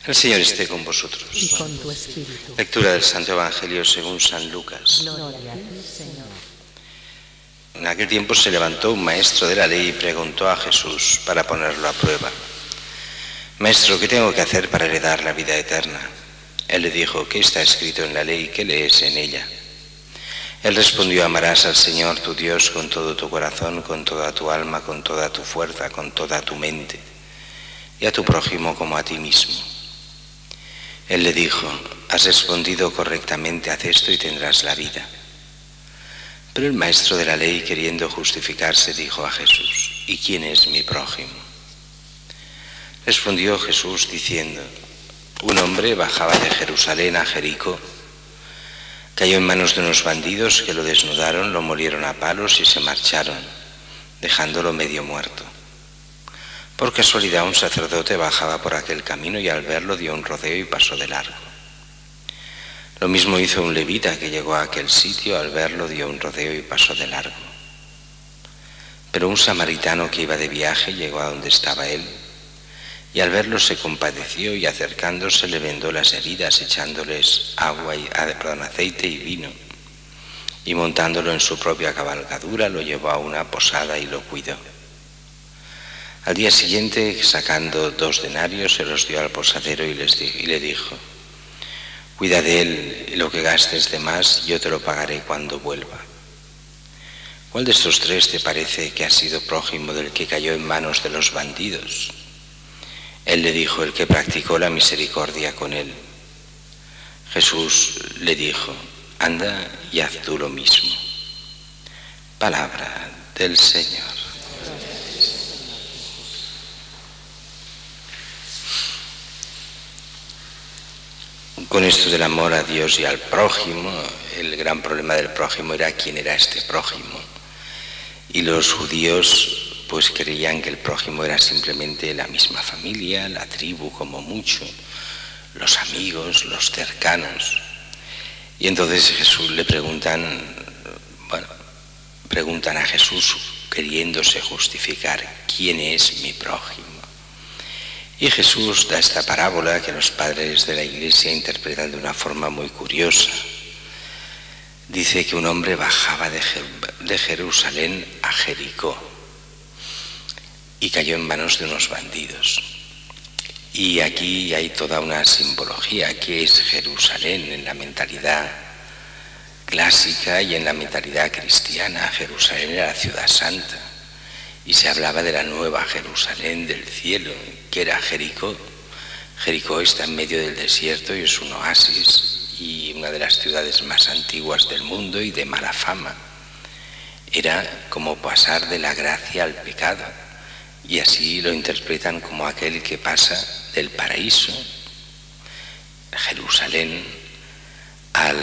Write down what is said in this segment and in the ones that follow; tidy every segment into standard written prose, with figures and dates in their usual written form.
El Señor esté con vosotros. Y con tu espíritu. Lectura del Santo Evangelio según San Lucas. Gloria a ti, Señor. En aquel tiempo se levantó un maestro de la ley y preguntó a Jesús para ponerlo a prueba: Maestro, ¿qué tengo que hacer para heredar la vida eterna? Él le dijo: ¿qué está escrito en la ley? ¿Qué lees en ella? Él respondió: amarás al Señor tu Dios con todo tu corazón, con toda tu alma, con toda tu fuerza, con toda tu mente, y a tu prójimo como a ti mismo. Él le dijo: has respondido correctamente, haz esto y tendrás la vida. Pero el maestro de la ley, queriendo justificarse, dijo a Jesús: ¿y quién es mi prójimo? Respondió Jesús diciendo: un hombre bajaba de Jerusalén a Jericó. Cayó en manos de unos bandidos que lo desnudaron, lo molieron a palos y se marcharon, dejándolo medio muerto. Por casualidad un sacerdote bajaba por aquel camino y al verlo dio un rodeo y pasó de largo. Lo mismo hizo un levita que llegó a aquel sitio, al verlo dio un rodeo y pasó de largo. Pero un samaritano que iba de viaje llegó a donde estaba él y al verlo se compadeció y acercándose le vendó las heridas, echándoles aceite y vino, y montándolo en su propia cabalgadura lo llevó a una posada y lo cuidó. Al día siguiente, sacando 2 denarios, se los dio al posadero y le dijo: cuida de él, y lo que gastes de más yo te lo pagaré cuando vuelva. ¿Cuál de estos 3 te parece que ha sido prójimo del que cayó en manos de los bandidos? Él le dijo: el que practicó la misericordia con él. Jesús le dijo: anda y haz tú lo mismo. Palabra del Señor. Con esto del amor a Dios y al prójimo, el gran problema del prójimo era quién era este prójimo. Y los judíos pues creían que el prójimo era simplemente la misma familia, la tribu como mucho, los amigos, los cercanos. Y entonces Jesús le preguntan a Jesús queriéndose justificar: ¿quién es mi prójimo? Y Jesús da esta parábola que los padres de la Iglesia interpretan de una forma muy curiosa. Dice que un hombre bajaba de Jerusalén a Jericó y cayó en manos de unos bandidos. Y aquí hay toda una simbología. ¿Qué es Jerusalén en la mentalidad clásica y en la mentalidad cristiana? Jerusalén era la ciudad santa y se hablaba de la nueva Jerusalén del cielo, que era Jericó. Jericó está en medio del desierto y es un oasis y una de las ciudades más antiguas del mundo y de mala fama. Era como pasar de la gracia al pecado. Y así lo interpretan como aquel que pasa del paraíso, Jerusalén, a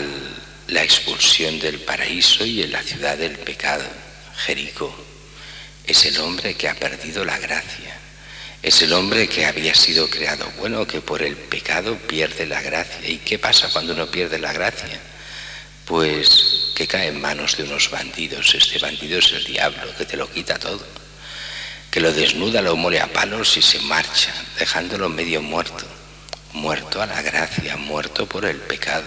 la expulsión del paraíso y en la ciudad del pecado, Jericó. Es el hombre que ha perdido la gracia. Es el hombre que había sido creado bueno, que por el pecado pierde la gracia. ¿Y qué pasa cuando uno pierde la gracia? Pues que cae en manos de unos bandidos. Este bandido es el diablo, que te lo quita todo, que lo desnuda, lo mole a palos y se marcha, dejándolo medio muerto, muerto a la gracia, muerto por el pecado,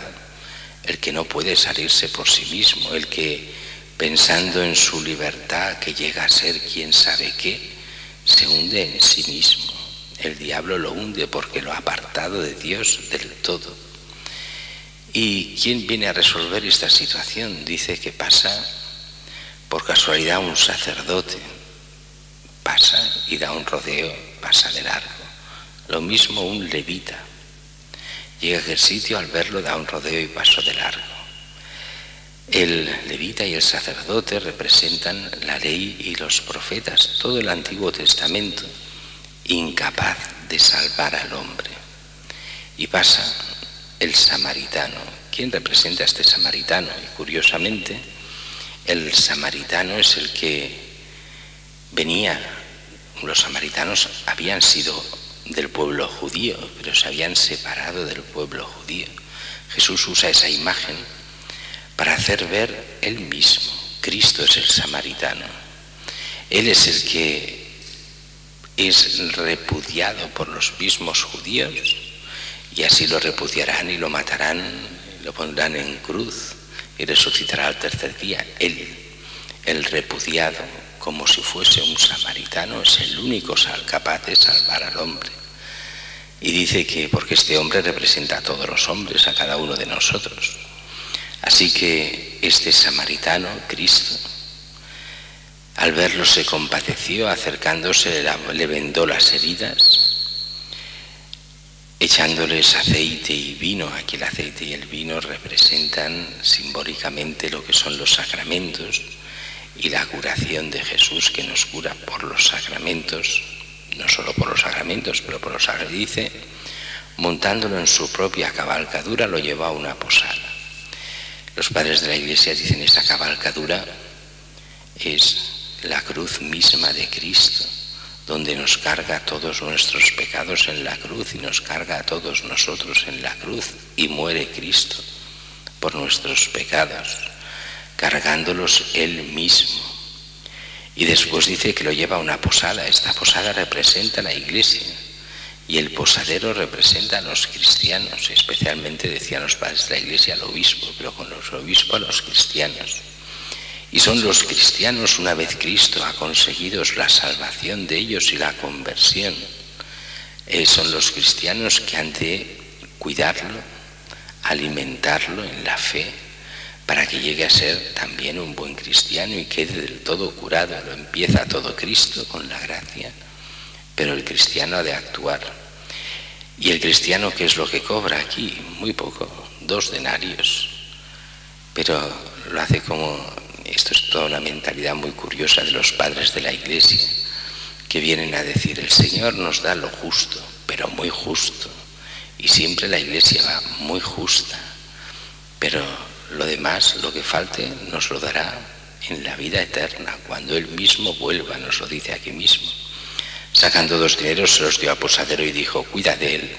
el que no puede salirse por sí mismo, el que, pensando en su libertad, que llega a ser quién sabe qué, se hunde en sí mismo. El diablo lo hunde porque lo ha apartado de Dios del todo. ¿Y quién viene a resolver esta situación? Dice que pasa por casualidad un sacerdote. Pasa y da un rodeo, pasa de largo. Lo mismo un levita. Llega a aquel sitio, al verlo da un rodeo y pasó de largo. El levita y el sacerdote representan la ley y los profetas, todo el Antiguo Testamento, incapaz de salvar al hombre. Y pasa el samaritano. ¿Quién representa a este samaritano? Y curiosamente, el samaritano es el que venía. Los samaritanos habían sido del pueblo judío, pero se habían separado del pueblo judío. Jesús usa esa imagen para hacer ver él mismo. Cristo es el samaritano. Él es el que es repudiado por los mismos judíos y así lo repudiarán y lo matarán, lo pondrán en cruz y resucitará al tercer día. Él, el repudiado, como si fuese un samaritano, es el único capaz de salvar al hombre. Y dice que porque este hombre representa a todos los hombres, a cada uno de nosotros. Así que este samaritano, Cristo, al verlo se compadeció, acercándose le vendó las heridas, echándoles aceite y vino. Aquí el aceite y el vino representan simbólicamente lo que son los sacramentos y la curación de Jesús, que nos cura por los sacramentos, no solo por los sacramentos, pero por los sacramentos. Dice, montándolo en su propia cabalgadura, lo llevó a una posada. Los padres de la Iglesia dicen, esa cabalgadura es la cruz misma de Cristo, donde nos carga todos nuestros pecados en la cruz y nos carga a todos nosotros en la cruz, y muere Cristo por nuestros pecados, cargándolos Él mismo. Y después dice que lo lleva a una posada. Esta posada representa a la Iglesia y el posadero representa a los cristianos, especialmente, decían los padres de la Iglesia, al obispo, pero con los obispos a los cristianos. Y son los cristianos, una vez Cristo ha conseguido la salvación de ellos y la conversión, son los cristianos que han de cuidarlo, alimentarlo en la fe, para que llegue a ser también un buen cristiano y quede del todo curado. Lo empieza todo Cristo con la gracia, pero el cristiano ha de actuar. ¿Y el cristiano qué es lo que cobra aquí? Muy poco, 2 denarios, pero lo hace como... Esto es toda una mentalidad muy curiosa de los padres de la Iglesia, que vienen a decir, el Señor nos da lo justo, pero muy justo, y siempre la Iglesia va muy justa, pero lo demás, lo que falte, nos lo dará en la vida eterna, cuando Él mismo vuelva, nos lo dice aquí mismo. Sacando 2 dineros se los dio a posadero y dijo, cuida de él,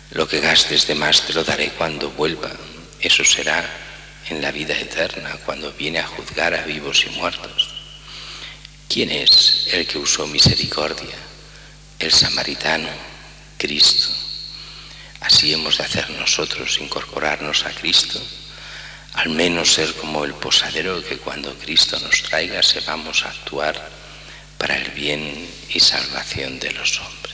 lo que gastes de más te lo daré cuando vuelva, eso será en la vida eterna, cuando viene a juzgar a vivos y muertos. ¿Quién es el que usó misericordia? El samaritano, Cristo. Así hemos de hacer nosotros, incorporarnos a Cristo, al menos ser como el posadero, que cuando Cristo nos traiga sepamos actuar para el bien y salvación de los hombres.